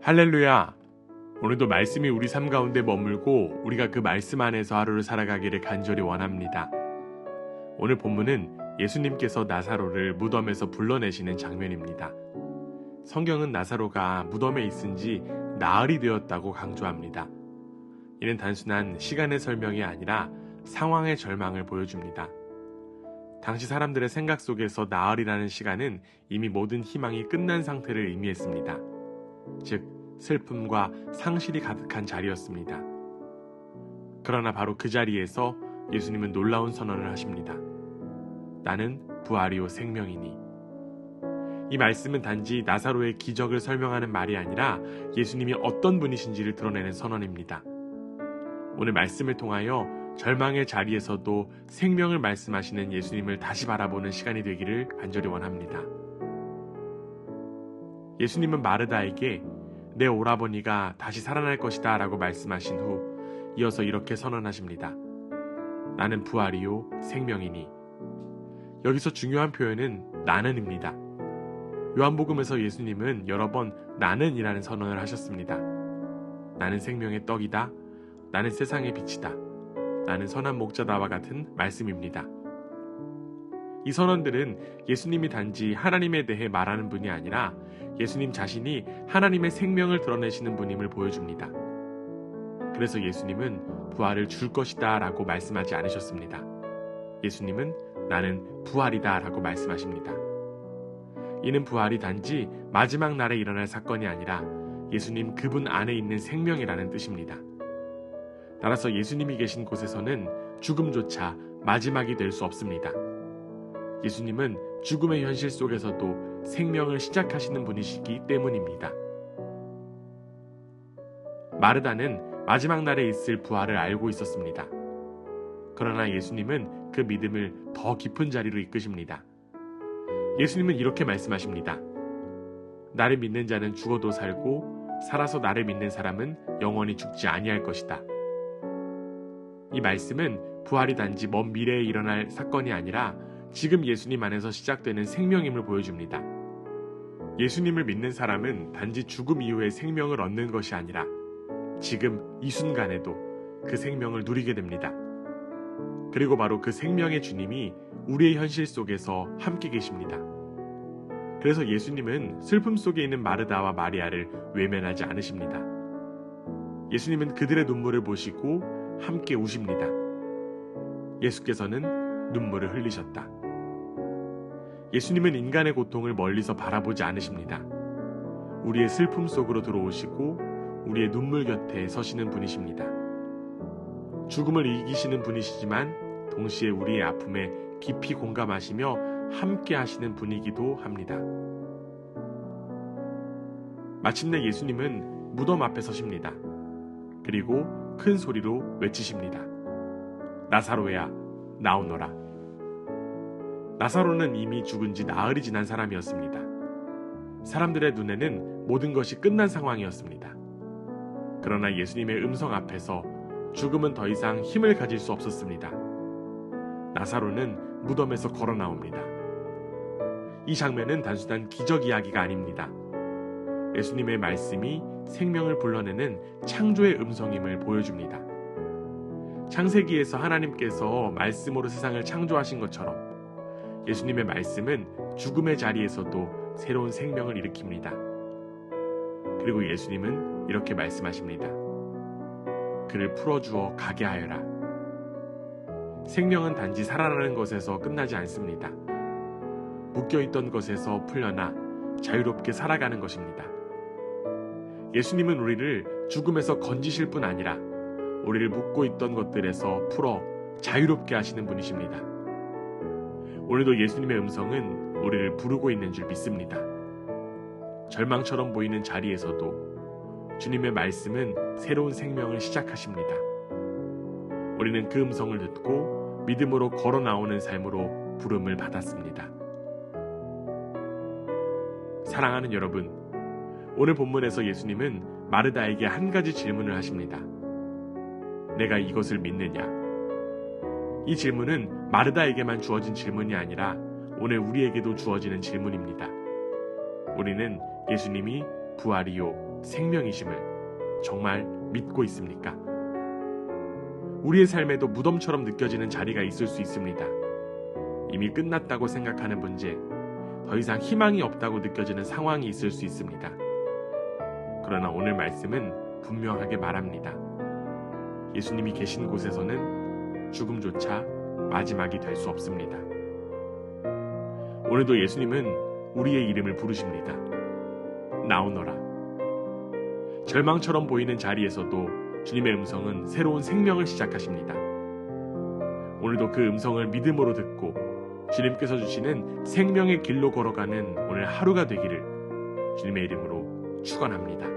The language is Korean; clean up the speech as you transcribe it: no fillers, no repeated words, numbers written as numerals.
할렐루야! 오늘도 말씀이 우리 삶 가운데 머물고 우리가 그 말씀 안에서 하루를 살아가기를 간절히 원합니다. 오늘 본문은 예수님께서 나사로를 무덤에서 불러내시는 장면입니다. 성경은 나사로가 무덤에 있은 지 나흘이 되었다고 강조합니다. 이는 단순한 시간의 설명이 아니라 상황의 절망을 보여줍니다. 당시 사람들의 생각 속에서 나흘이라는 시간은 이미 모든 희망이 끝난 상태를 의미했습니다. 즉, 슬픔과 상실이 가득한 자리였습니다. 그러나 바로 그 자리에서 예수님은 놀라운 선언을 하십니다. 나는 부활이요 생명이니. 이 말씀은 단지 나사로의 기적을 설명하는 말이 아니라 예수님이 어떤 분이신지를 드러내는 선언입니다. 오늘 말씀을 통하여 절망의 자리에서도 생명을 말씀하시는 예수님을 다시 바라보는 시간이 되기를 간절히 원합니다. 예수님은 마르다에게 내 오라버니가 다시 살아날 것이다 라고 말씀하신 후 이어서 이렇게 선언하십니다. 나는 부활이요 생명이니. 여기서 중요한 표현은 나는입니다. 요한복음에서 예수님은 여러 번 나는이라는 선언을 하셨습니다. 나는 생명의 떡이다. 나는 세상의 빛이다. 나는 선한 목자다와 같은 말씀입니다. 이 선언들은 예수님이 단지 하나님에 대해 말하는 분이 아니라 예수님 자신이 하나님의 생명을 드러내시는 분임을 보여줍니다. 그래서 예수님은 부활을 줄 것이다 라고 말씀하지 않으셨습니다. 예수님은 나는 부활이다 라고 말씀하십니다. 이는 부활이 단지 마지막 날에 일어날 사건이 아니라 예수님 그분 안에 있는 생명이라는 뜻입니다. 따라서 예수님이 계신 곳에서는 죽음조차 마지막이 될 수 없습니다. 예수님은 죽음의 현실 속에서도 생명을 시작하시는 분이시기 때문입니다. 마르다는 마지막 날에 있을 부활을 알고 있었습니다. 그러나 예수님은 그 믿음을 더 깊은 자리로 이끄십니다. 예수님은 이렇게 말씀하십니다. 나를 믿는 자는 죽어도 살고 살아서 나를 믿는 사람은 영원히 죽지 아니할 것이다. 이 말씀은 부활이 단지 먼 미래에 일어날 사건이 아니라 지금 예수님 안에서 시작되는 생명임을 보여줍니다. 예수님을 믿는 사람은 단지 죽음 이후에 생명을 얻는 것이 아니라 지금 이 순간에도 그 생명을 누리게 됩니다. 그리고 바로 그 생명의 주님이 우리의 현실 속에서 함께 계십니다. 그래서 예수님은 슬픔 속에 있는 마르다와 마리아를 외면하지 않으십니다. 예수님은 그들의 눈물을 보시고 함께 우십니다. 예수께서는 눈물을 흘리셨다. 예수님은 인간의 고통을 멀리서 바라보지 않으십니다. 우리의 슬픔 속으로 들어오시고 우리의 눈물 곁에 서시는 분이십니다. 죽음을 이기시는 분이시지만 동시에 우리의 아픔에 깊이 공감하시며 함께 하시는 분이기도 합니다. 마침내 예수님은 무덤 앞에 서십니다. 그리고 큰 소리로 외치십니다. 나사로야, 나오너라. 나사로는 이미 죽은 지 나흘이 지난 사람이었습니다. 사람들의 눈에는 모든 것이 끝난 상황이었습니다. 그러나 예수님의 음성 앞에서 죽음은 더 이상 힘을 가질 수 없었습니다. 나사로는 무덤에서 걸어 나옵니다. 이 장면은 단순한 기적 이야기가 아닙니다. 예수님의 말씀이 생명을 불러내는 창조의 음성임을 보여줍니다. 창세기에서 하나님께서 말씀으로 세상을 창조하신 것처럼 예수님의 말씀은 죽음의 자리에서도 새로운 생명을 일으킵니다. 그리고 예수님은 이렇게 말씀하십니다. 그를 풀어주어 가게 하여라. 생명은 단지 살아나는 것에서 끝나지 않습니다. 묶여있던 것에서 풀려나 자유롭게 살아가는 것입니다. 예수님은 우리를 죽음에서 건지실 뿐 아니라 우리를 묶고 있던 것들에서 풀어 자유롭게 하시는 분이십니다. 오늘도 예수님의 음성은 우리를 부르고 있는 줄 믿습니다. 절망처럼 보이는 자리에서도 주님의 말씀은 새로운 생명을 시작하십니다. 우리는 그 음성을 듣고 믿음으로 걸어 나오는 삶으로 부름을 받았습니다. 사랑하는 여러분, 오늘 본문에서 예수님은 마르다에게 한 가지 질문을 하십니다. 내가 이것을 믿느냐? 이 질문은 마르다에게만 주어진 질문이 아니라 오늘 우리에게도 주어지는 질문입니다. 우리는 예수님이 부활이요 생명이심을 정말 믿고 있습니까? 우리의 삶에도 무덤처럼 느껴지는 자리가 있을 수 있습니다. 이미 끝났다고 생각하는 문제, 더 이상 희망이 없다고 느껴지는 상황이 있을 수 있습니다. 그러나 오늘 말씀은 분명하게 말합니다. 예수님이 계신 곳에서는 죽음조차 마지막이 될 수 없습니다. 오늘도 예수님은 우리의 이름을 부르십니다. 나오너라. 절망처럼 보이는 자리에서도 주님의 음성은 새로운 생명을 시작하십니다. 오늘도 그 음성을 믿음으로 듣고 주님께서 주시는 생명의 길로 걸어가는 오늘 하루가 되기를 주님의 이름으로 축원합니다.